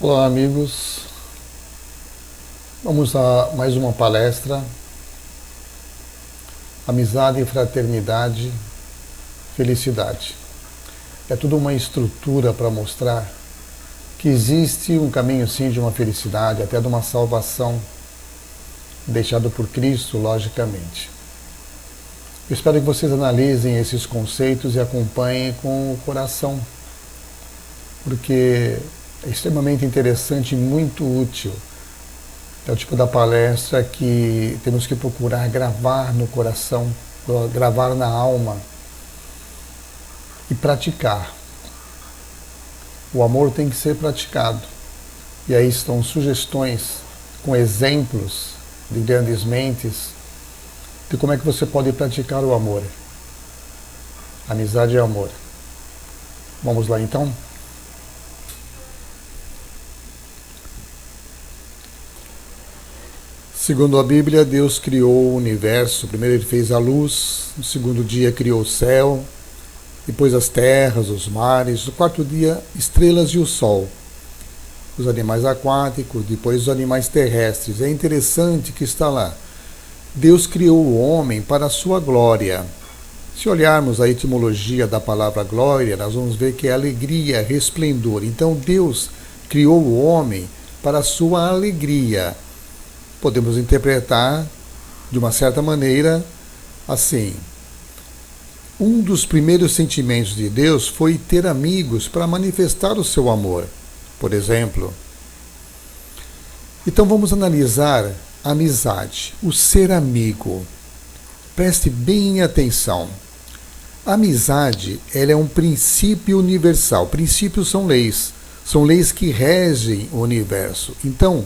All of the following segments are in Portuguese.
Olá, amigos. Vamos a mais uma palestra. Amizade, fraternidade, felicidade. É tudo uma estrutura para mostrar que existe um caminho, sim, de uma felicidade, até de uma salvação, deixado por Cristo, logicamente. Eu espero que vocês analisem esses conceitos e acompanhem com o coração, porque é extremamente interessante e muito útil. É o tipo da palestra que temos que procurar gravar no coração, gravar na alma e praticar. O amor tem que ser praticado. E aí estão sugestões com exemplos de grandes mentes de como é que você pode praticar o amor. Amizade é amor. Vamos lá então? Segundo a Bíblia, Deus criou o universo. Primeiro Ele fez a luz, no segundo dia criou o céu, depois as terras, os mares, no quarto dia estrelas e o sol, os animais aquáticos, depois os animais terrestres. É interessante que está lá. Deus criou o homem para a sua glória. Se olharmos a etimologia da palavra glória, nós vamos ver que é alegria, resplendor. Então Deus criou o homem para a sua alegria. Podemos interpretar de uma certa maneira assim: um dos primeiros sentimentos de Deus foi ter amigos para manifestar o seu amor, por exemplo. Então vamos analisar a amizade, o ser amigo. Preste bem atenção. A amizade, ela é um princípio universal. Princípios são leis que regem o universo. Então,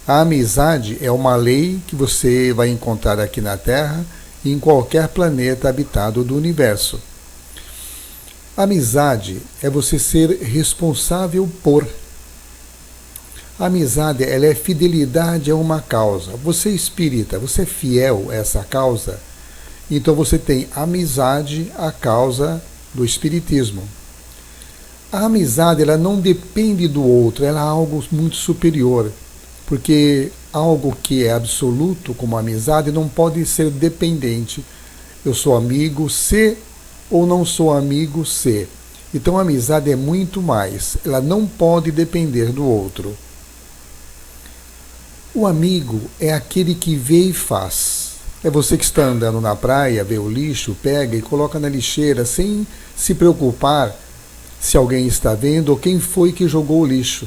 a amizade é uma lei que você vai encontrar aqui na Terra e em qualquer planeta habitado do universo. A amizade é você ser responsável por. A amizade, ela é fidelidade a uma causa. Você é espírita, você é fiel a essa causa, então você tem amizade à causa do espiritismo. A amizade, ela não depende do outro, ela é algo muito superior. Porque algo que é absoluto, como a amizade, não pode ser dependente. Eu sou amigo se ou não sou amigo se. Então a amizade é muito mais. Ela não pode depender do outro. O amigo é aquele que vê e faz. É você que está andando na praia, vê o lixo, pega e coloca na lixeira sem se preocupar se alguém está vendo ou quem foi que jogou o lixo.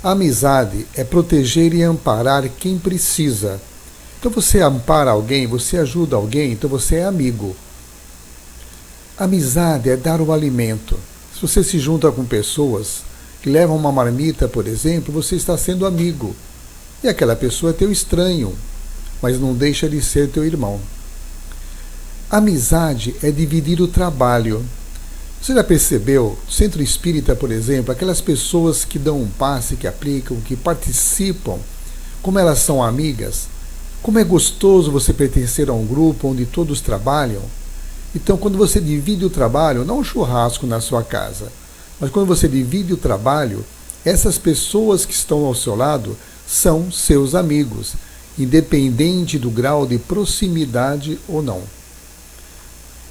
A amizade é proteger e amparar quem precisa. Então você ampara alguém, você ajuda alguém, então você é amigo. Amizade é dar o alimento. Se você se junta com pessoas que levam uma marmita, por exemplo, você está sendo amigo. E aquela pessoa é teu estranho, mas não deixa de ser teu irmão. Amizade é dividir o trabalho. Você já percebeu, centro espírita, por exemplo, aquelas pessoas que dão um passe, que aplicam, que participam, como elas são amigas, como é gostoso você pertencer a um grupo onde todos trabalham. Então, quando você divide o trabalho, não um churrasco na sua casa, mas quando você divide o trabalho, essas pessoas que estão ao seu lado são seus amigos, independente do grau de proximidade ou não.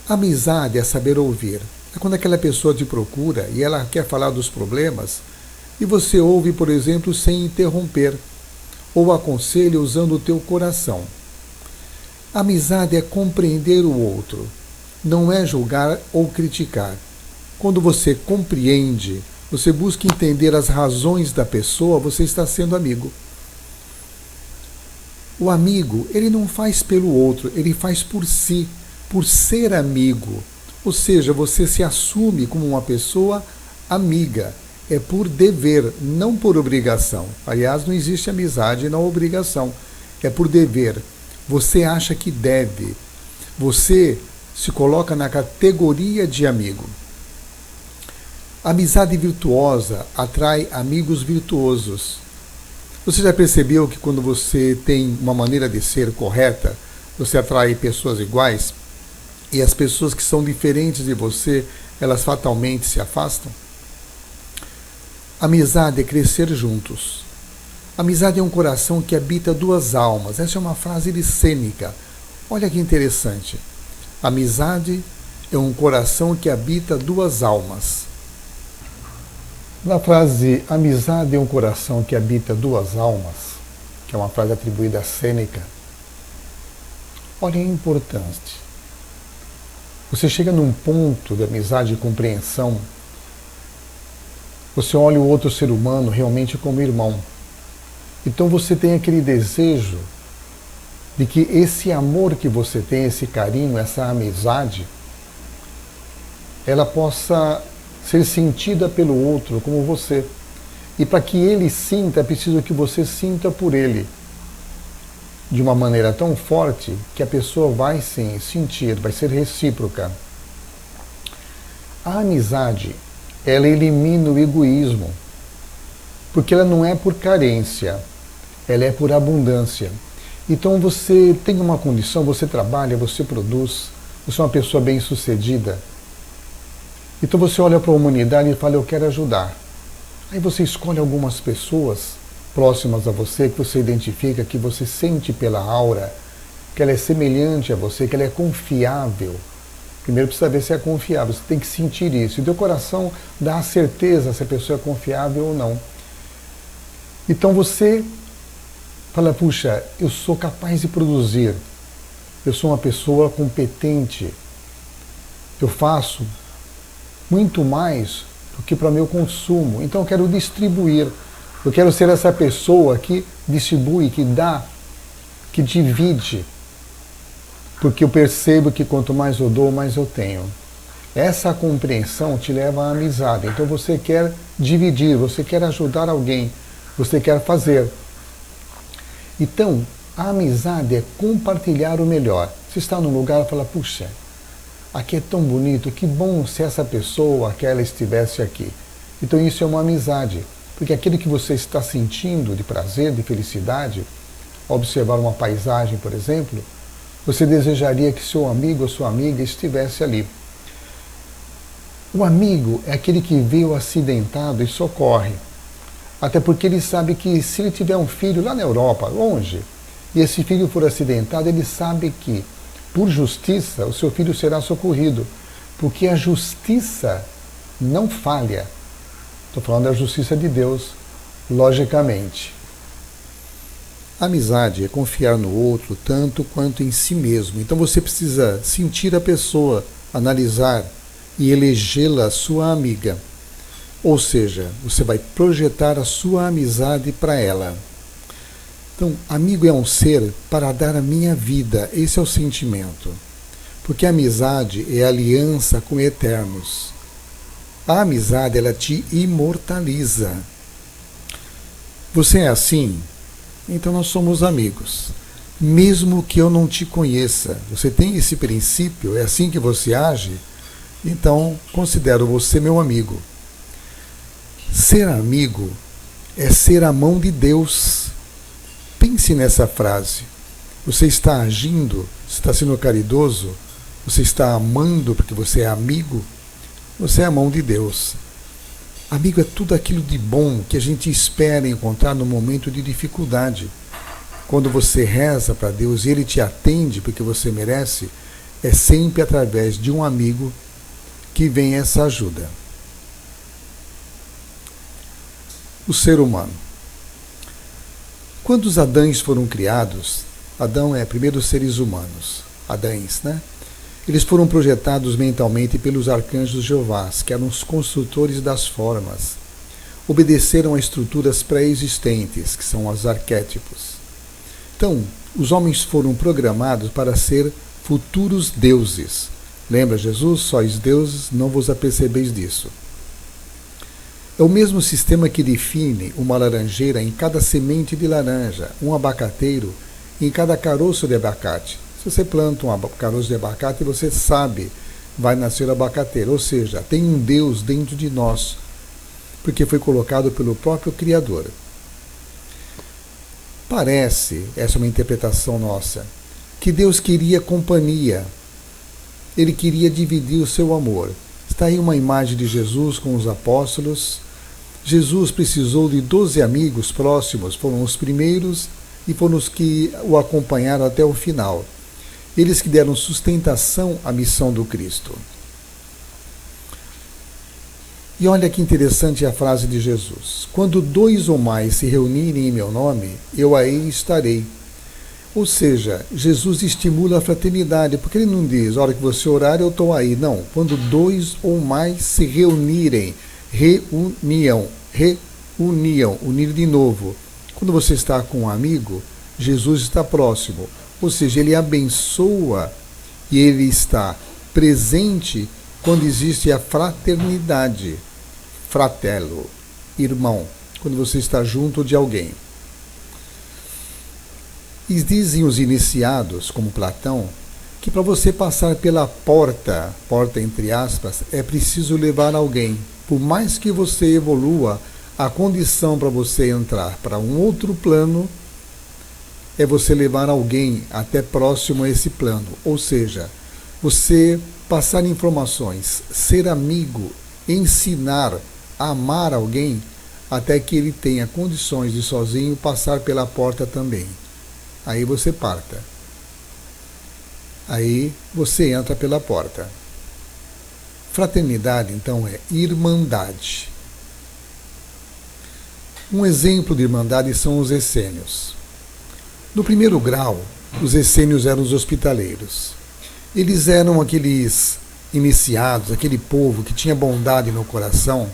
Amizade é saber ouvir. É quando aquela pessoa te procura e ela quer falar dos problemas e você ouve, por exemplo, sem interromper, ou aconselha usando o teu coração. Amizade é compreender o outro, não é julgar ou criticar. Quando você compreende, você busca entender as razões da pessoa, você está sendo amigo. O amigo, ele não faz pelo outro, ele faz por si, por ser amigo. Ou seja, você se assume como uma pessoa amiga. É por dever, não por obrigação. Aliás, não existe amizade na obrigação. É por dever. Você acha que deve. Você se coloca na categoria de amigo. Amizade virtuosa atrai amigos virtuosos. Você já percebeu que quando você tem uma maneira de ser correta, você atrai pessoas iguais? E as pessoas que são diferentes de você, elas fatalmente se afastam? Amizade é crescer juntos. Amizade é um coração que habita duas almas. Essa é uma frase de Sêneca. Olha que interessante. Amizade é um coração que habita duas almas. Na frase amizade é um coração que habita duas almas, que é uma frase atribuída a Sêneca, olha a importância. Você chega num ponto de amizade e compreensão, você olha o outro ser humano realmente como irmão. Então você tem aquele desejo de que esse amor que você tem, esse carinho, essa amizade, ela possa ser sentida pelo outro como você. E para que ele sinta, é preciso que você sinta por ele. De uma maneira tão forte que a pessoa vai sim sentir, vai ser recíproca. A amizade, ela elimina o egoísmo, porque ela não é por carência, ela é por abundância. Então você tem uma condição, você trabalha, você produz, você é uma pessoa bem-sucedida. Então você olha para a humanidade e fala, eu quero ajudar. Aí você escolhe algumas pessoas próximas a você, que você identifica, que você sente pela aura, que ela é semelhante a você, que ela é confiável. Primeiro precisa ver se é confiável, você tem que sentir isso. E teu coração dá a certeza se a pessoa é confiável ou não. Então você fala, puxa, eu sou capaz de produzir, eu sou uma pessoa competente, eu faço muito mais do que para meu consumo, então eu quero distribuir. Eu quero ser essa pessoa que distribui, que dá, que divide. Porque eu percebo que quanto mais eu dou, mais eu tenho. Essa compreensão te leva à amizade. Então você quer dividir, você quer ajudar alguém, você quer fazer. Então, a amizade é compartilhar o melhor. Você está num lugar e fala, puxa, aqui é tão bonito, que bom se essa pessoa, aquela estivesse aqui. Então isso é uma amizade. Porque aquilo que você está sentindo de prazer, de felicidade, observar uma paisagem, por exemplo, você desejaria que seu amigo ou sua amiga estivesse ali. O amigo é aquele que vê o acidentado e socorre. Até porque ele sabe que se ele tiver um filho lá na Europa, longe, e esse filho for acidentado, ele sabe que, por justiça, o seu filho será socorrido. Porque a justiça não falha. Estou falando da justiça de Deus, logicamente. Amizade é confiar no outro tanto quanto em si mesmo. Então você precisa sentir a pessoa, analisar e elegê-la sua amiga. Ou seja, você vai projetar a sua amizade para ela. Então, amigo é um ser para dar a minha vida. Esse é o sentimento. Porque a amizade é aliança com eternos. A amizade, ela te imortaliza. Você é assim? Então nós somos amigos. Mesmo que eu não te conheça, você tem esse princípio, é assim que você age? Então considero você meu amigo. Ser amigo é ser a mão de Deus. Pense nessa frase. Você está agindo, você está sendo caridoso, você está amando porque você é amigo. Você é a mão de Deus. Amigo é tudo aquilo de bom que a gente espera encontrar no momento de dificuldade. Quando você reza para Deus e Ele te atende porque você merece, é sempre através de um amigo que vem essa ajuda. O ser humano. Quando os Adães foram criados, Adão é primeiro os seres humanos, Adães, né? Eles foram projetados mentalmente pelos arcanjos Jeová, que eram os construtores das formas. Obedeceram a estruturas pré-existentes, que são os arquétipos. Então, os homens foram programados para ser futuros deuses. Lembra Jesus? Sois deuses, não vos apercebeis disso. É o mesmo sistema que define uma laranjeira em cada semente de laranja, um abacateiro em cada caroço de abacate. Se você planta um caroço de abacate, você sabe, vai nascer abacateiro. Ou seja, tem um Deus dentro de nós, porque foi colocado pelo próprio Criador. Parece, essa é uma interpretação nossa, que Deus queria companhia. Ele queria dividir o seu amor. Está aí uma imagem de Jesus com os apóstolos, Jesus precisou de 12 amigos próximos, foram os primeiros e foram os que o acompanharam até o final. Eles que deram sustentação à missão do Cristo. E olha que interessante a frase de Jesus. Quando 2 ou mais se reunirem em meu nome, eu aí estarei. Ou seja, Jesus estimula a fraternidade, porque ele não diz, a hora que você orar eu estou aí. Não, quando 2 ou mais se reunirem, unir de novo. Quando você está com um amigo, Jesus está próximo. Ou seja, ele abençoa e ele está presente quando existe a fraternidade. Fratello, irmão, quando você está junto de alguém. E dizem os iniciados, como Platão, que para você passar pela porta entre aspas, é preciso levar alguém. Por mais que você evolua, a condição para você entrar para um outro plano é você levar alguém até próximo a esse plano. Ou seja, você passar informações, ser amigo, ensinar, amar alguém, até que ele tenha condições de sozinho passar pela porta também. Aí você parta. Aí você entra pela porta. Fraternidade, então, é irmandade. Um exemplo de irmandade são os essênios. No primeiro grau, os essênios eram os hospitaleiros. Eles eram aqueles iniciados, aquele povo que tinha bondade no coração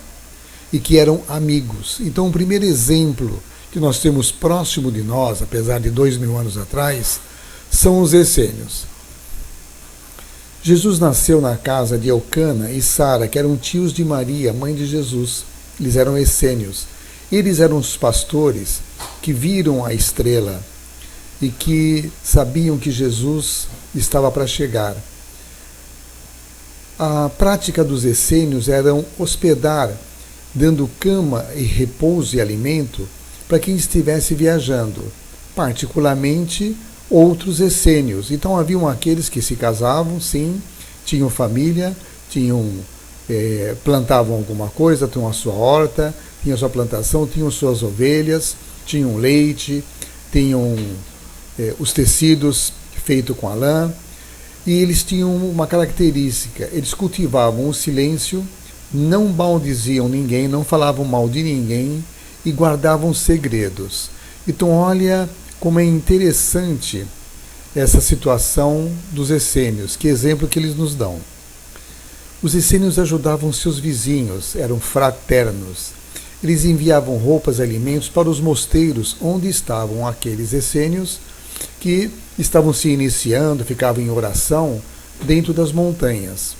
e que eram amigos. Então, o primeiro exemplo que nós temos próximo de nós, apesar de 2000 anos atrás, são os essênios. Jesus nasceu na casa de Elcana e Sara, que eram tios de Maria, mãe de Jesus. Eles eram essênios. Eles eram os pastores que viram a estrela e que sabiam que Jesus estava para chegar. A prática dos essênios era hospedar, dando cama e repouso e alimento para quem estivesse viajando, particularmente outros essênios. Então haviam aqueles que se casavam, sim, tinham família, plantavam alguma coisa, tinham a sua horta, tinham a sua plantação, tinham suas ovelhas, tinham leite, tinham os tecidos feitos com a lã, e eles tinham uma característica, eles cultivavam o silêncio, não maldiziam ninguém, não falavam mal de ninguém e guardavam segredos. Então olha como é interessante essa situação dos essênios, que exemplo que eles nos dão. Os essênios ajudavam seus vizinhos, eram fraternos. Eles enviavam roupas e alimentos para os mosteiros onde estavam aqueles essênios que estavam se iniciando, ficavam em oração dentro das montanhas.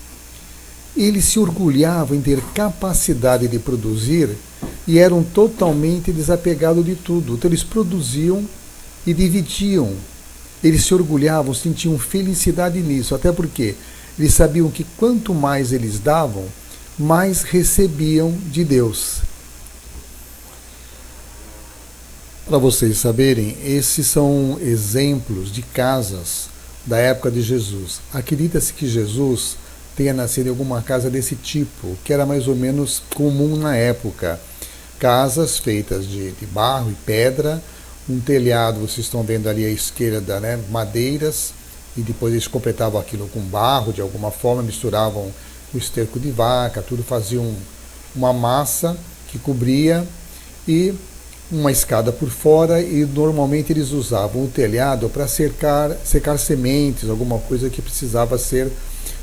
Eles se orgulhavam em ter capacidade de produzir e eram totalmente desapegados de tudo. Então eles produziam e dividiam. Eles se orgulhavam, sentiam felicidade nisso, até porque eles sabiam que quanto mais eles davam, mais recebiam de Deus. Para vocês saberem, esses são exemplos de casas da época de Jesus. Acredita-se que Jesus tenha nascido em alguma casa desse tipo, que era mais ou menos comum na época. Casas feitas de barro e pedra, um telhado, vocês estão vendo ali à esquerda, né, madeiras, e depois eles completavam aquilo com barro, de alguma forma, misturavam o esterco de vaca, tudo, faziam uma massa que cobria e uma escada por fora, e normalmente eles usavam o telhado para secar sementes, alguma coisa que precisava ser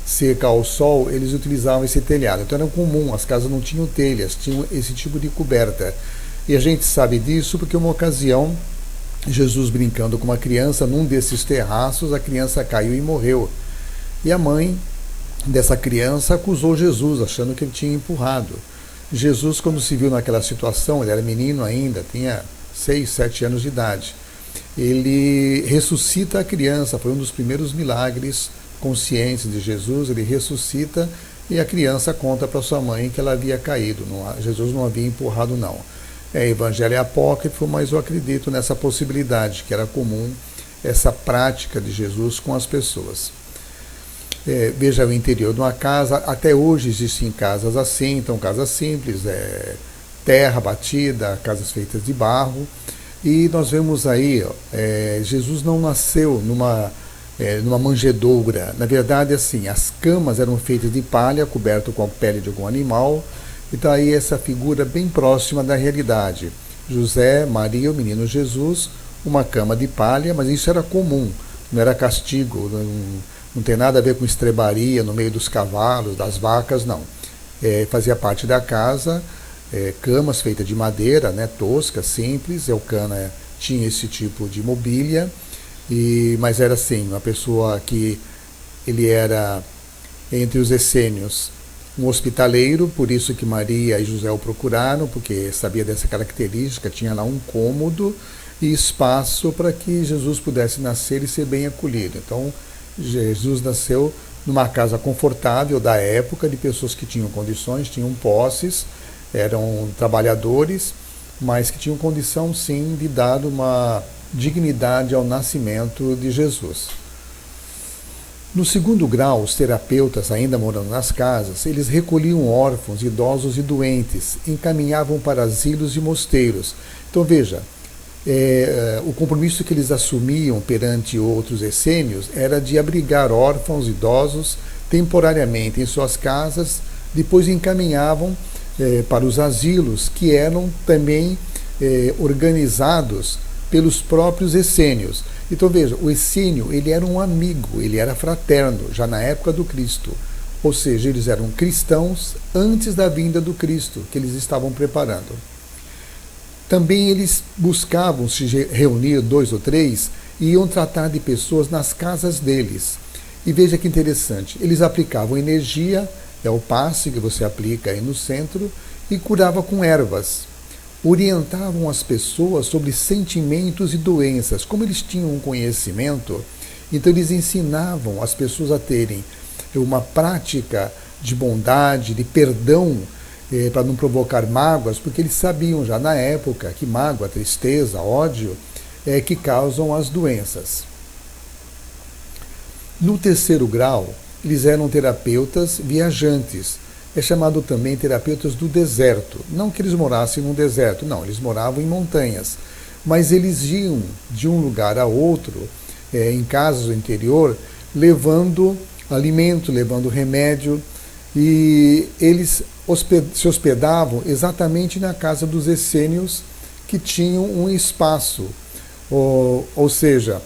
seca ao sol, eles utilizavam esse telhado. Então era comum, as casas não tinham telhas, tinham esse tipo de coberta. E a gente sabe disso porque uma ocasião, Jesus brincando com uma criança, num desses terraços, a criança caiu e morreu. E a mãe dessa criança acusou Jesus, achando que ele tinha empurrado. Jesus, quando se viu naquela situação, ele era menino ainda, tinha 6, 7 anos de idade. Ele ressuscita a criança, foi um dos primeiros milagres conscientes de Jesus. Ele ressuscita e a criança conta para sua mãe que ela havia caído. Jesus não havia empurrado, não. Evangelho é apócrifo, mas eu acredito nessa possibilidade, que era comum essa prática de Jesus com as pessoas. Veja o interior de uma casa, até hoje existem casas assim, então casas simples, terra batida, casas feitas de barro. E nós vemos aí, Jesus não nasceu numa manjedoura. Na verdade, assim, as camas eram feitas de palha, coberto com a pele de algum animal. Então aí essa figura bem próxima da realidade. José, Maria, o menino Jesus, uma cama de palha, mas isso era comum, não era castigo, não tem nada a ver com estrebaria no meio dos cavalos, das vacas, não. Fazia parte da casa, camas feitas de madeira, né, toscas, simples. Elcana tinha esse tipo de mobília, mas era assim, uma pessoa que ele era, entre os essênios, um hospitaleiro, por isso que Maria e José o procuraram, porque sabia dessa característica, tinha lá um cômodo e espaço para que Jesus pudesse nascer e ser bem acolhido. Então, Jesus nasceu numa casa confortável da época, de pessoas que tinham condições, tinham posses, eram trabalhadores, mas que tinham condição, sim, de dar uma dignidade ao nascimento de Jesus. No segundo grau, os terapeutas, ainda morando nas casas, eles recolhiam órfãos, idosos e doentes, encaminhavam para asilos e mosteiros. Então veja, o compromisso que eles assumiam perante outros essênios era de abrigar órfãos, idosos, temporariamente em suas casas, depois encaminhavam para os asilos, que eram também organizados pelos próprios essênios. Então veja, o essênio, ele era um amigo, ele era fraterno, já na época do Cristo. Ou seja, eles eram cristãos antes da vinda do Cristo, que eles estavam preparando. Também eles buscavam se reunir 2 ou 3 e iam tratar de pessoas nas casas deles. E veja que interessante, eles aplicavam energia, é o passe que você aplica aí no centro, e curava com ervas. Orientavam as pessoas sobre sentimentos e doenças. Como eles tinham um conhecimento, então eles ensinavam as pessoas a terem uma prática de bondade, de perdão, para não provocar mágoas, porque eles sabiam já na época que mágoa, tristeza, ódio é que causam as doenças. No terceiro grau, eles eram terapeutas viajantes. É chamado também terapeutas do deserto. Não que eles morassem num deserto, não, eles moravam em montanhas. Mas eles iam de um lugar a outro, em casas do interior, levando alimento, levando remédio, e eles se hospedavam exatamente na casa dos essênios, que tinham um espaço, ou seja,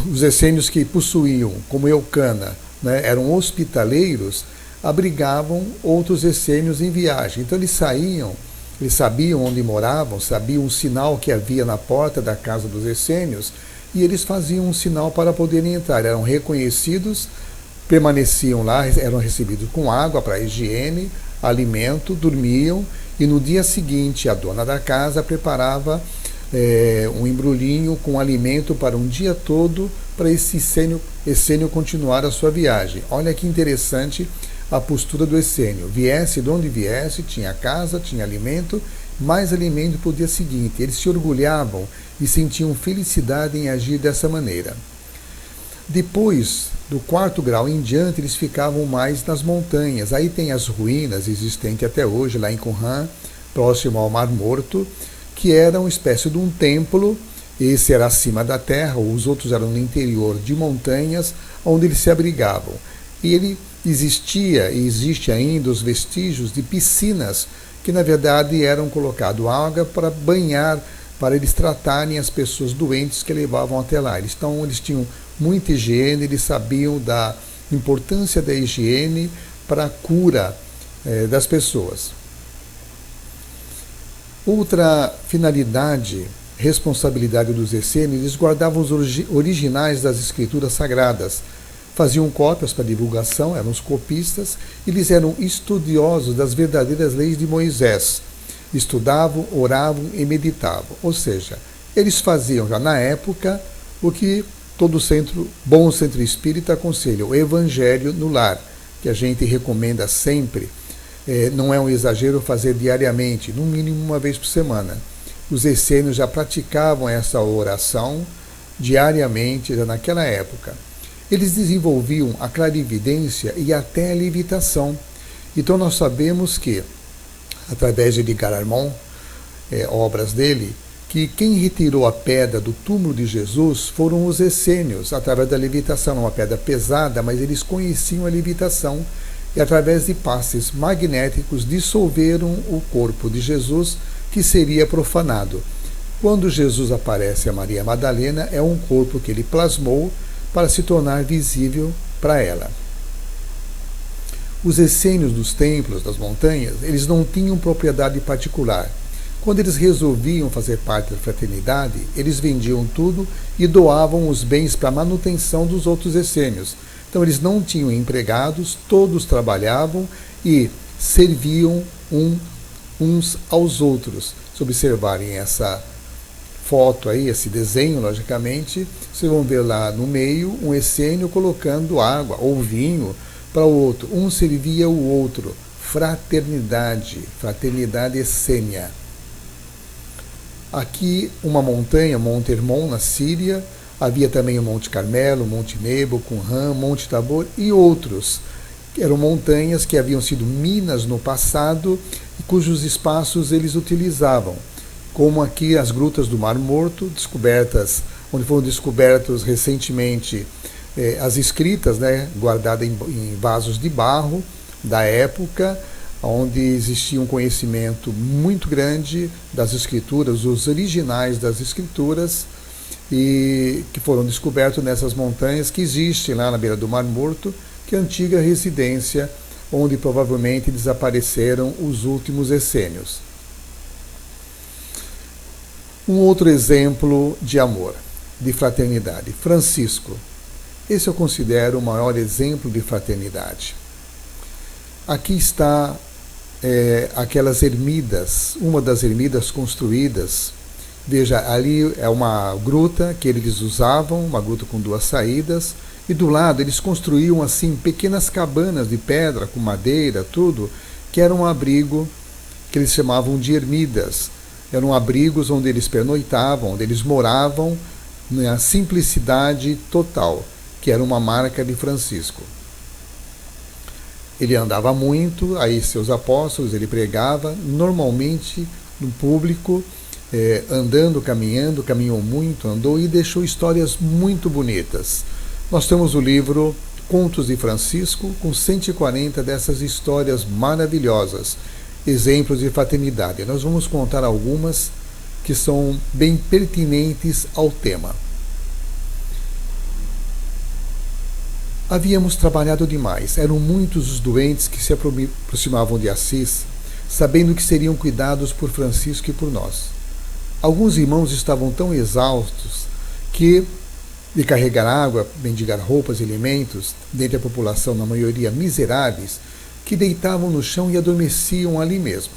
os essênios que possuíam, como Elcana, né, eram hospitaleiros, abrigavam outros essênios em viagem. Então eles saíam, eles sabiam onde moravam, sabiam o sinal que havia na porta da casa dos essênios, e eles faziam um sinal para poderem entrar. Eram reconhecidos, permaneciam lá, eram recebidos com água para higiene, alimento, dormiam, e no dia seguinte a dona da casa preparava um embrulhinho com alimento para um dia todo, para esse essênio continuar a sua viagem. Olha que interessante a postura do essênio. Viesse de onde viesse, tinha casa, tinha alimento, mais alimento para o dia seguinte. Eles se orgulhavam e sentiam felicidade em agir dessa maneira. Depois, do quarto grau em diante, eles ficavam mais nas montanhas. Aí tem as ruínas existentes até hoje, lá em Qumran, próximo ao Mar Morto, que era uma espécie de um templo. Esse era acima da terra, os outros eram no interior de montanhas, onde eles se abrigavam. E ele existia e existe ainda os vestígios de piscinas, que na verdade eram colocadas água para banhar, para eles tratarem as pessoas doentes que levavam até lá. Eles tinham muita higiene, eles sabiam da importância da higiene para a cura das pessoas. Outra finalidade, responsabilidade dos essênios, eles guardavam os originais das escrituras sagradas, faziam cópias para divulgação, eram os copistas, eles eram estudiosos das verdadeiras leis de Moisés, estudavam, oravam e meditavam. Ou seja, eles faziam já na época o que todo bom centro espírita aconselha, o evangelho no lar, que a gente recomenda sempre. Não é um exagero fazer diariamente, no mínimo uma vez por semana. Os essênios já praticavam essa oração diariamente, já naquela época. Eles desenvolviam a clarividência e até a levitação. Então nós sabemos que através de Edgar Armand, obras dele, que quem retirou a pedra do túmulo de Jesus foram os essênios, através da levitação. Uma pedra pesada, mas eles conheciam a levitação e, através de passes magnéticos, dissolveram o corpo de Jesus, que seria profanado. Quando Jesus aparece a Maria Madalena, é um corpo que ele plasmou para se tornar visível para ela. Os essênios dos templos, das montanhas, eles não tinham propriedade particular. Quando eles resolviam fazer parte da fraternidade, eles vendiam tudo e doavam os bens para a manutenção dos outros essênios. Então eles não tinham empregados, todos trabalhavam e serviam uns aos outros. Se observarem essa foto aí, esse desenho, logicamente, vocês vão ver lá no meio um essênio colocando água ou vinho para o outro. Um servia o outro. Fraternidade essênia. Aqui uma montanha, Monte Hermon, na Síria. Havia também o Monte Carmelo, Monte Nebo, Qumran, Monte Tabor e outros. Eram montanhas que haviam sido minas no passado e cujos espaços eles utilizavam. Como aqui as grutas do Mar Morto, descobertas, onde foram descobertos recentemente as escritas, guardadas em vasos de barro da época, onde existia um conhecimento muito grande das escrituras, os originais das escrituras, e que foram descobertos nessas montanhas que existem lá na beira do Mar Morto, que é a antiga residência onde provavelmente desapareceram os últimos essênios. Um outro exemplo de amor, de fraternidade, Francisco. Esse eu considero o maior exemplo de fraternidade. Aqui está aquelas ermidas, uma das ermidas construídas. Veja, ali é uma gruta que eles usavam, uma gruta com duas saídas, e do lado eles construíam assim pequenas cabanas de pedra, com madeira, tudo, que era um abrigo que eles chamavam de ermidas. Eram abrigos onde eles pernoitavam, onde eles moravam, na simplicidade total, que era uma marca de Francisco. Ele andava muito, aí seus apóstolos, ele pregava, normalmente no público, andando, caminhando, caminhou muito, andou e deixou histórias muito bonitas. Nós temos o livro Contos de Francisco, com 140 dessas histórias maravilhosas, exemplos de fraternidade. Nós vamos contar algumas que são bem pertinentes ao tema. Havíamos trabalhado demais, eram muitos os doentes que se aproximavam de Assis, sabendo que seriam cuidados por Francisco e por nós. Alguns irmãos estavam tão exaustos que, de carregar água, mendigar roupas e alimentos, dentre a população, na maioria miseráveis, que deitavam no chão e adormeciam ali mesmo.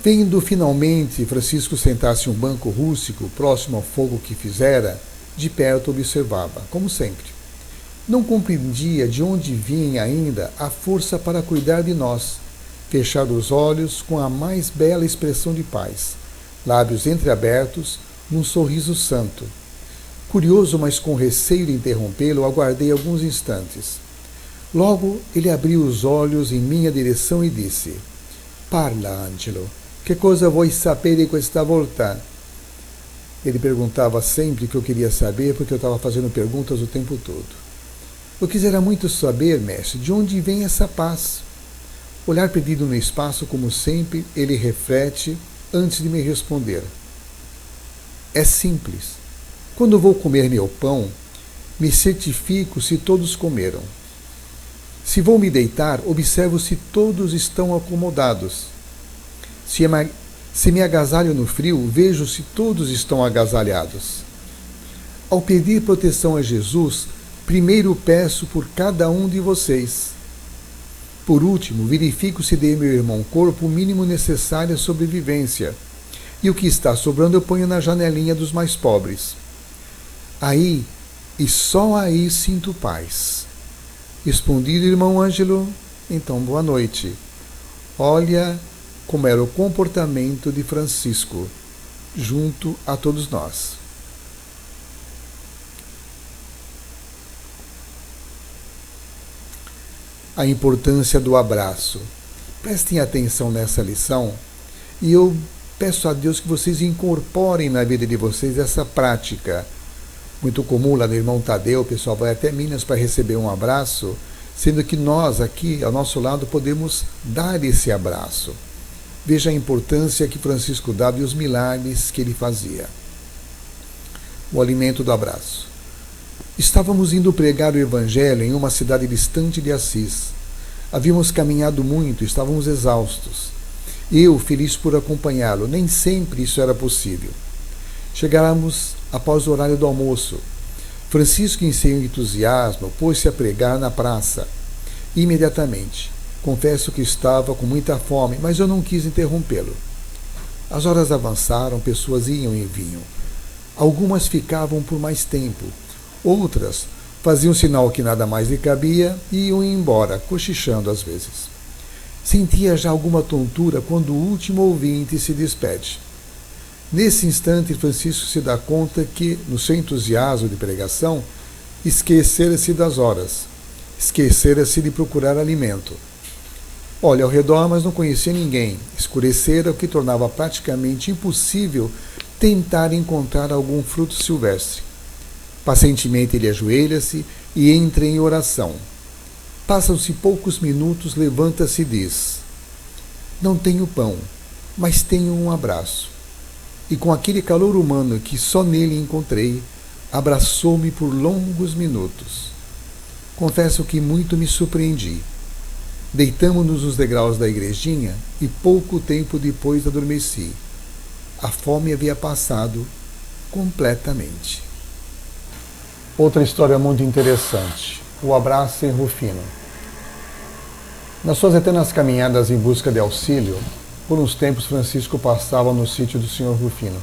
Vendo finalmente Francisco sentar-se em um banco rústico, próximo ao fogo que fizera, de perto observava, como sempre. Não compreendia de onde vinha ainda a força para cuidar de nós, fechar os olhos com a mais bela expressão de paz, lábios entreabertos, num sorriso santo. Curioso, mas com receio de interrompê-lo, aguardei alguns instantes. Logo, ele abriu os olhos em minha direção e disse: "Parla, Angelo. Que cosa vuoi sapere questa volta?" Ele perguntava sempre que eu queria saber, porque eu estava fazendo perguntas o tempo todo. Eu quisera muito saber, mestre, de onde vem essa paz. Olhar perdido no espaço, como sempre, ele reflete antes de me responder. É simples. Quando vou comer meu pão, me certifico se todos comeram. Se vou me deitar, observo se todos estão acomodados. Se me agasalho no frio, vejo se todos estão agasalhados. Ao pedir proteção a Jesus, primeiro peço por cada um de vocês. Por último, verifico se dei ao meu irmão corpo o mínimo necessário à sobrevivência. E o que está sobrando eu ponho na janelinha dos mais pobres. Aí, e só aí, sinto paz. Respondido, irmão Ângelo, então boa noite. Olha como era o comportamento de Francisco, junto a todos nós. A importância do abraço. Prestem atenção nessa lição e eu peço a Deus que vocês incorporem na vida de vocês essa prática. Muito comum lá no irmão Tadeu, o pessoal vai até Minas para receber um abraço, sendo que nós aqui, ao nosso lado, podemos dar esse abraço. Veja a importância que Francisco dava e os milagres que ele fazia. O alimento do abraço. Estávamos indo pregar o Evangelho em uma cidade distante de Assis. Havíamos caminhado muito, estávamos exaustos. Eu, feliz por acompanhá-lo, nem sempre isso era possível. Chegáramos após o horário do almoço. Francisco, em seu entusiasmo, pôs-se a pregar na praça. Imediatamente. Confesso que estava com muita fome, mas eu não quis interrompê-lo. As horas avançaram, pessoas iam e vinham. Algumas ficavam por mais tempo. Outras faziam sinal que nada mais lhe cabia e iam embora, cochichando às vezes. Sentia já alguma tontura quando o último ouvinte se despede. Nesse instante, Francisco se dá conta que, no seu entusiasmo de pregação, esquecera-se das horas, esquecera-se de procurar alimento. Olha ao redor, mas não conhecia ninguém. Escurecera, o que tornava praticamente impossível tentar encontrar algum fruto silvestre. Pacientemente ele ajoelha-se e entra em oração. Passam-se poucos minutos, levanta-se e diz: não tenho pão, mas tenho um abraço. E com aquele calor humano que só nele encontrei, abraçou-me por longos minutos. Confesso que muito me surpreendi. Deitamo-nos nos degraus da igrejinha e pouco tempo depois adormeci. A fome havia passado completamente. Outra história muito interessante. O abraço em Rufino. Nas suas eternas caminhadas em busca de auxílio, por uns tempos Francisco passava no sítio do Sr. Rufino.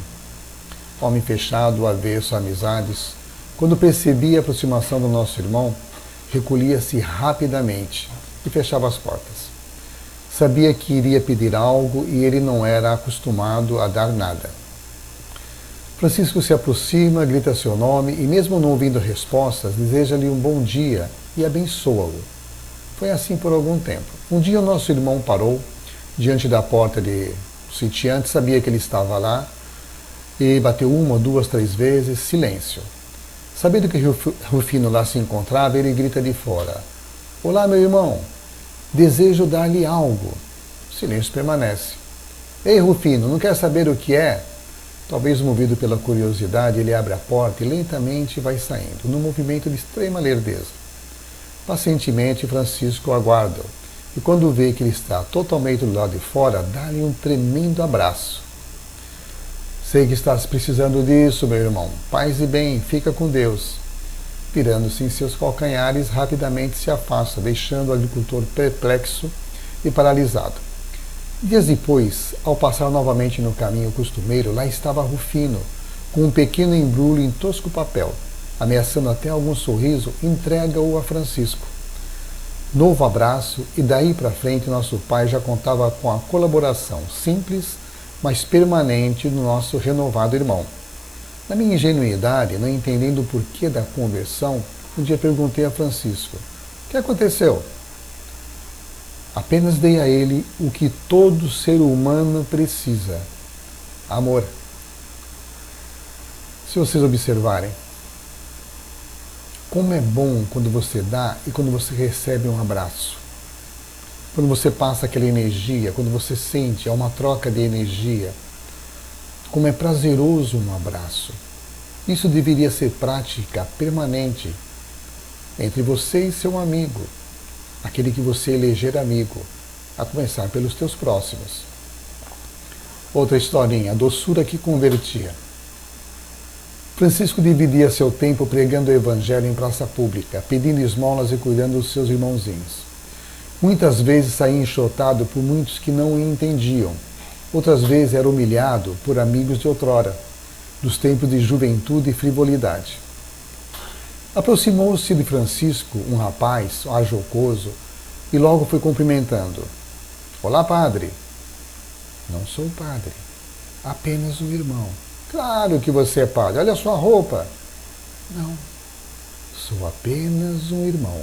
Homem fechado, avesso a amizades, quando percebia a aproximação do nosso irmão, recolhia-se rapidamente e fechava as portas. Sabia que iria pedir algo e ele não era acostumado a dar nada. Francisco se aproxima, grita seu nome e, mesmo não ouvindo respostas, deseja-lhe um bom dia e abençoa-o. Foi assim por algum tempo. Um dia o nosso irmão parou diante da porta do sitiante, sabia que ele estava lá e bateu uma, duas, três vezes, silêncio. Sabendo que Rufino lá se encontrava, ele grita de fora: olá, meu irmão, desejo dar-lhe algo. O silêncio permanece. Ei, Rufino, não quer saber o que é? Talvez movido pela curiosidade, ele abre a porta e lentamente vai saindo, num movimento de extrema lerdeza. Pacientemente, Francisco aguarda, e quando vê que ele está totalmente do lado de fora, dá-lhe um tremendo abraço. Sei que estás precisando disso, meu irmão. Paz e bem, fica com Deus. Virando-se em seus calcanhares, rapidamente se afasta, deixando o agricultor perplexo e paralisado. Dias depois, ao passar novamente no caminho costumeiro, lá estava Rufino, com um pequeno embrulho em tosco papel. Ameaçando até algum sorriso, entrega-o a Francisco. Novo abraço, e daí para frente nosso pai já contava com a colaboração simples, mas permanente do nosso renovado irmão. Na minha ingenuidade, não entendendo o porquê da conversão, um dia perguntei a Francisco: o que aconteceu? Apenas dei a ele o que todo ser humano precisa: amor. Se vocês observarem, como é bom quando você dá e quando você recebe um abraço. Quando você passa aquela energia, quando você sente, é uma troca de energia. Como é prazeroso um abraço. Isso deveria ser prática permanente entre você e seu amigo, aquele que você eleger amigo, a começar pelos teus próximos. Outra historinha, a doçura que convertia. Francisco dividia seu tempo pregando o evangelho em praça pública, pedindo esmolas e cuidando dos seus irmãozinhos. Muitas vezes saía enxotado por muitos que não o entendiam. Outras vezes era humilhado por amigos de outrora, dos tempos de juventude e frivolidade. Aproximou-se de Francisco um rapaz, jocoso, e logo foi cumprimentando. Olá, padre. Não sou padre, apenas um irmão. Claro que você é padre, olha a sua roupa. Não, sou apenas um irmão.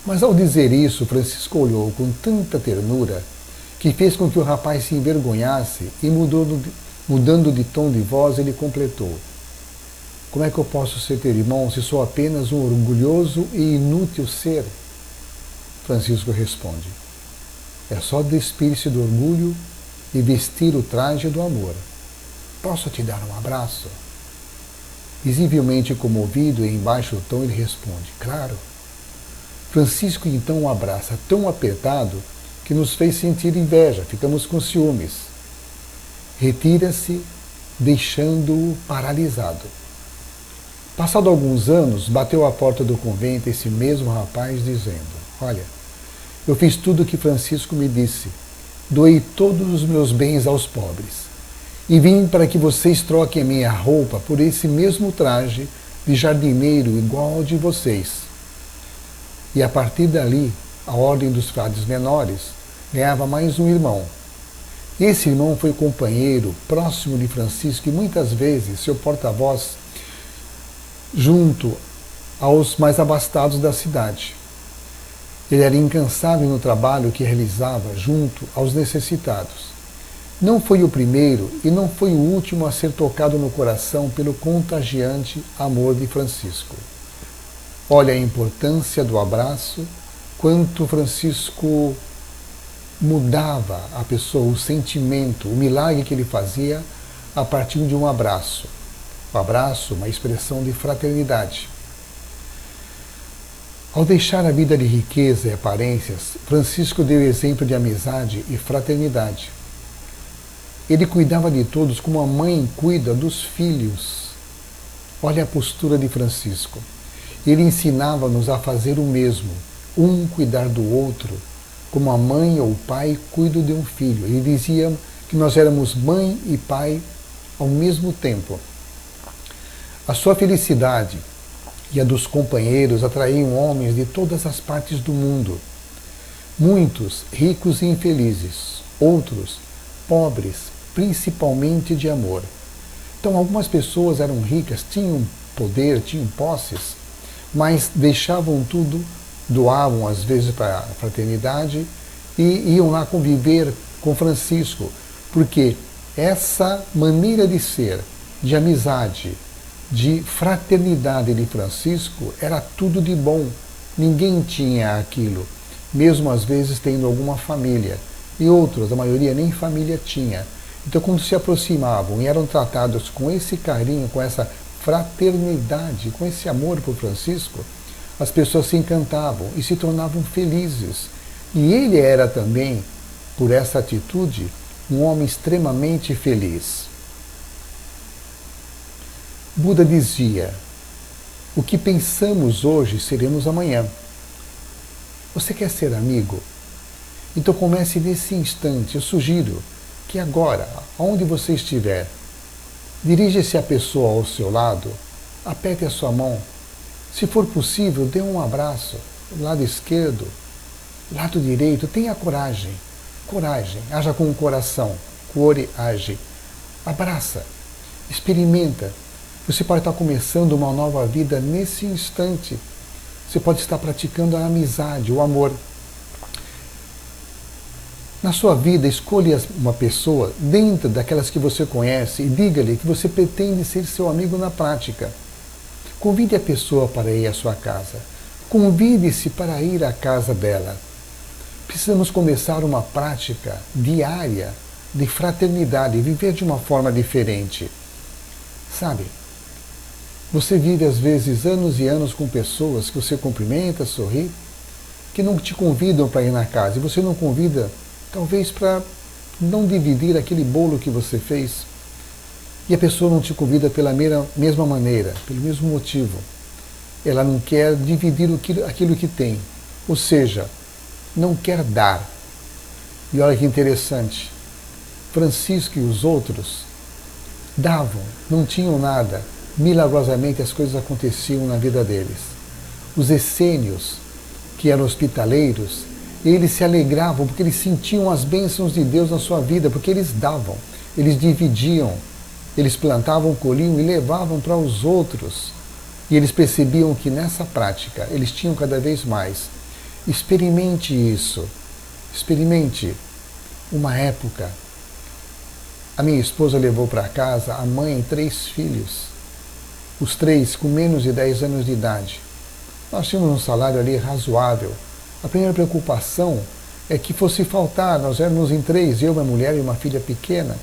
Mas ao dizer isso, Francisco olhou com tanta ternura que fez com que o rapaz se envergonhasse e, mudando de tom de voz, ele completou: como é que eu posso ser teu irmão se sou apenas um orgulhoso e inútil ser? Francisco responde: é só despir-se do orgulho e vestir o traje do amor. Posso te dar um abraço? Visivelmente comovido e em baixo tom, ele responde: claro. Francisco então o abraça tão apertado que nos fez sentir inveja, ficamos com ciúmes. Retira-se, deixando-o paralisado. Passado alguns anos, bateu à porta do convento esse mesmo rapaz, dizendo: olha, eu fiz tudo o que Francisco me disse, doei todos os meus bens aos pobres, e vim para que vocês troquem a minha roupa por esse mesmo traje de jardineiro igual ao de vocês. E a partir dali, a ordem dos frades menores ganhava mais um irmão. Esse irmão foi companheiro, próximo de Francisco e muitas vezes seu porta-voz junto aos mais abastados da cidade. Ele era incansável no trabalho que realizava junto aos necessitados. Não foi o primeiro e não foi o último a ser tocado no coração pelo contagiante amor de Francisco. Olha a importância do abraço, quanto Francisco mudava a pessoa, o sentimento, o milagre que ele fazia a partir de um abraço. O abraço, uma expressão de fraternidade. Ao deixar a vida de riqueza e aparências, Francisco deu exemplo de amizade e fraternidade. Ele cuidava de todos como a mãe cuida dos filhos. Olha a postura de Francisco. Ele ensinava-nos a fazer o mesmo, um cuidar do outro, como a mãe ou o pai cuidam de um filho. Ele dizia que nós éramos mãe e pai ao mesmo tempo. A sua felicidade e a dos companheiros atraíam homens de todas as partes do mundo. Muitos ricos e infelizes, outros pobres, principalmente de amor. Então, algumas pessoas eram ricas, tinham poder, tinham posses, mas deixavam tudo, doavam às vezes para a fraternidade e iam lá conviver com Francisco, porque essa maneira de ser, de amizade, de fraternidade de Francisco era tudo de bom. Ninguém tinha aquilo, mesmo às vezes tendo alguma família, e outros, a maioria nem família tinha. Então, quando se aproximavam e eram tratados com esse carinho, com essa fraternidade, com esse amor por Francisco, as pessoas se encantavam e se tornavam felizes. E ele era também, por essa atitude, um homem extremamente feliz. Buda dizia: o que pensamos hoje, seremos amanhã. Você quer ser amigo? Então comece nesse instante. Eu sugiro que agora, onde você estiver, dirija-se à pessoa ao seu lado, aperte a sua mão. Se for possível, dê um abraço. Lado esquerdo, lado direito. Tenha coragem. Coragem. Haja com o coração. Cuore age. Abraça. Experimenta. Você pode estar começando uma nova vida nesse instante. Você pode estar praticando a amizade, o amor. Na sua vida, escolha uma pessoa dentro daquelas que você conhece e diga-lhe que você pretende ser seu amigo na prática. Convide a pessoa para ir à sua casa. Convide-se para ir à casa dela. Precisamos começar uma prática diária de fraternidade, viver de uma forma diferente. Sabe? Você vive às vezes anos e anos com pessoas que você cumprimenta, sorri, que não te convidam para ir na casa. E você não convida, talvez para não dividir aquele bolo que você fez. E a pessoa não te convida pela mesma maneira, pelo mesmo motivo. Ela não quer dividir aquilo que tem. Ou seja, não quer dar. E olha que interessante. Francisco e os outros davam, não tinham nada. Milagrosamente as coisas aconteciam na vida deles. Os essênios, que eram hospitaleiros, eles se alegravam porque eles sentiam as bênçãos de Deus na sua vida, porque eles davam, eles dividiam, eles plantavam, colhiam e levavam para os outros. E eles percebiam que nessa prática eles tinham cada vez mais. Experimente isso. Experimente. Uma época, a minha esposa levou para casa a mãe e 3 filhos, os 3 com menos de 10 anos de idade. Nós tínhamos um salário ali razoável. A primeira preocupação é que fosse faltar. Nós éramos em 3, eu, uma mulher e uma filha pequena.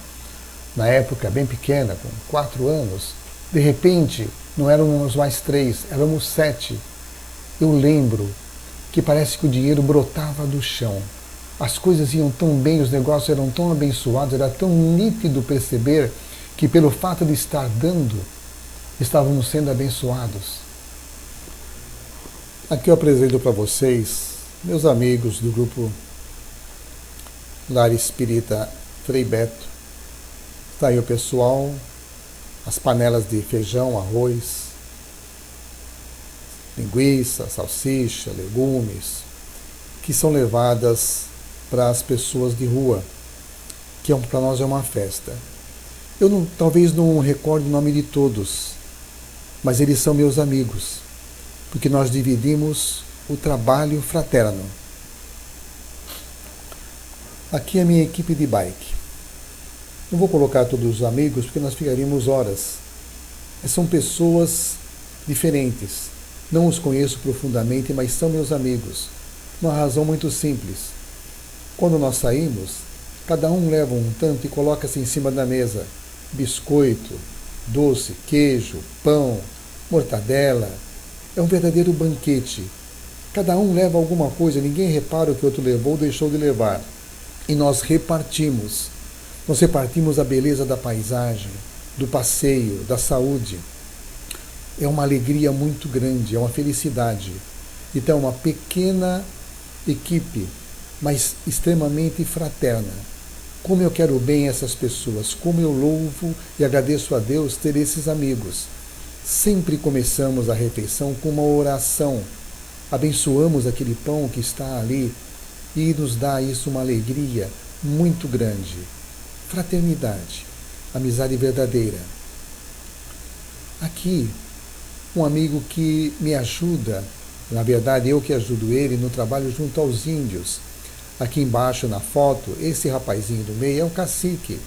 Na época, bem pequena, com 4 anos. De repente, não éramos mais 3, éramos 7. Eu lembro que parece que o dinheiro brotava do chão. As coisas iam tão bem, os negócios eram tão abençoados, era tão nítido perceber que pelo fato de estar dando, estávamos sendo abençoados. Aqui eu apresento para vocês, meus amigos do grupo Lar Espírita Frei Beto. Está aí o pessoal, as panelas de feijão, arroz, linguiça, salsicha, legumes, que são levadas para as pessoas de rua, que para nós é uma festa. Eu talvez não recorde o nome de todos, mas eles são meus amigos, porque nós dividimos o trabalho fraterno. Aqui é a minha equipe de bike. Não vou colocar todos os amigos, porque nós ficaríamos horas. São pessoas diferentes. Não os conheço profundamente, mas são meus amigos. Uma razão muito simples. Quando nós saímos, cada um leva um tanto e coloca-se em cima da mesa. Biscoito, doce, queijo, pão, mortadela. É um verdadeiro banquete. Cada um leva alguma coisa, ninguém repara o que o outro levou ou deixou de levar. E nós repartimos. Nós repartimos a beleza da paisagem, do passeio, da saúde. É uma alegria muito grande, é uma felicidade. Então, uma pequena equipe, mas extremamente fraterna. Como eu quero bem essas pessoas, como eu louvo e agradeço a Deus ter esses amigos. Sempre começamos a refeição com uma oração. Abençoamos aquele pão que está ali e nos dá isso uma alegria muito grande. Fraternidade, amizade verdadeira. Aqui, um amigo que me ajuda, na verdade eu que ajudo ele no trabalho junto aos índios. Aqui embaixo na foto, esse rapazinho do meio é um cacique.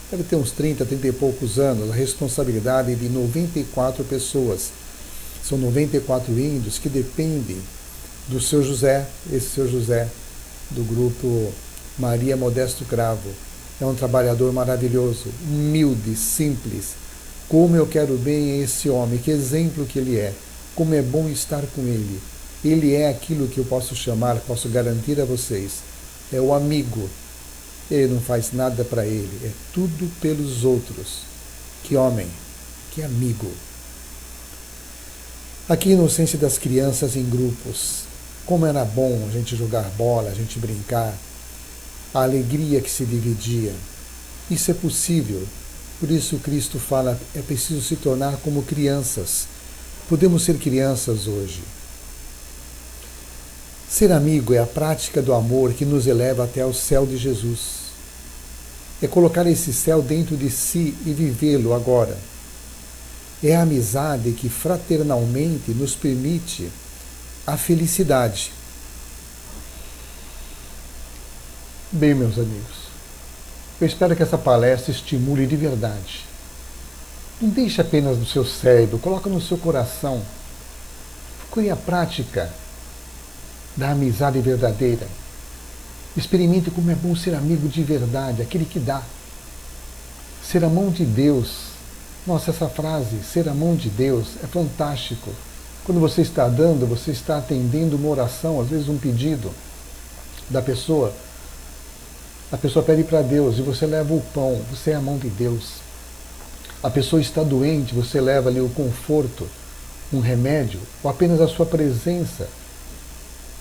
Deve ter uns 30 e poucos anos, a responsabilidade de 94 pessoas. São 94 índios que dependem do seu José, esse seu José, do grupo Maria Modesto Cravo. É um trabalhador maravilhoso, humilde, simples. Como eu quero bem esse homem, que exemplo que ele é. Como é bom estar com ele. Ele é aquilo que eu posso chamar, posso garantir a vocês. É o amigo. Ele não faz nada para ele, é tudo pelos outros. Que homem, que amigo. Aqui a inocência das crianças em grupos. Como era bom a gente jogar bola, a gente brincar. A alegria que se dividia. Isso é possível. Por isso Cristo fala, é preciso se tornar como crianças. Podemos ser crianças hoje. Ser amigo é a prática do amor que nos eleva até ao céu de Jesus. É colocar esse céu dentro de si e vivê-lo agora. É a amizade que fraternalmente nos permite a felicidade. Bem, meus amigos, eu espero que essa palestra estimule de verdade. Não deixe apenas no seu cérebro, coloca no seu coração. Procure a prática da amizade verdadeira. Experimente como é bom ser amigo de verdade, aquele que dá. Ser a mão de Deus. Nossa, essa frase, ser a mão de Deus, é fantástico. Quando você está dando, você está atendendo uma oração, às vezes um pedido da pessoa. A pessoa pede para Deus e você leva o pão, você é a mão de Deus. A pessoa está doente, você leva ali o conforto, um remédio, ou apenas a sua presença.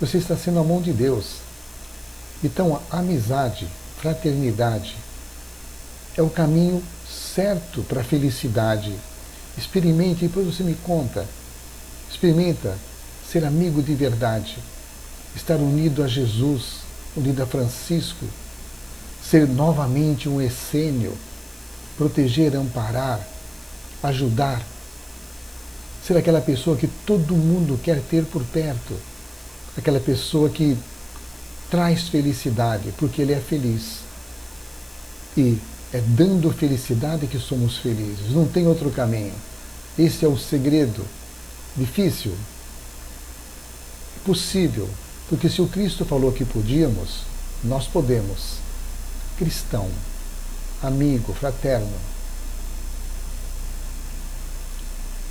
Você está sendo a mão de Deus. Então, a amizade, fraternidade, é o caminho certo para a felicidade. Experimente e depois você me conta. Experimenta ser amigo de verdade, estar unido a Jesus, unido a Francisco, ser novamente um essênio, proteger, amparar, ajudar, ser aquela pessoa que todo mundo quer ter por perto, aquela pessoa que traz felicidade, porque ele é feliz. E é dando felicidade que somos felizes. Não tem outro caminho. Esse é o segredo. Difícil? Possível. Porque se o Cristo falou que podíamos, nós podemos. Cristão, amigo, fraterno.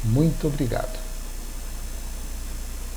Muito obrigado.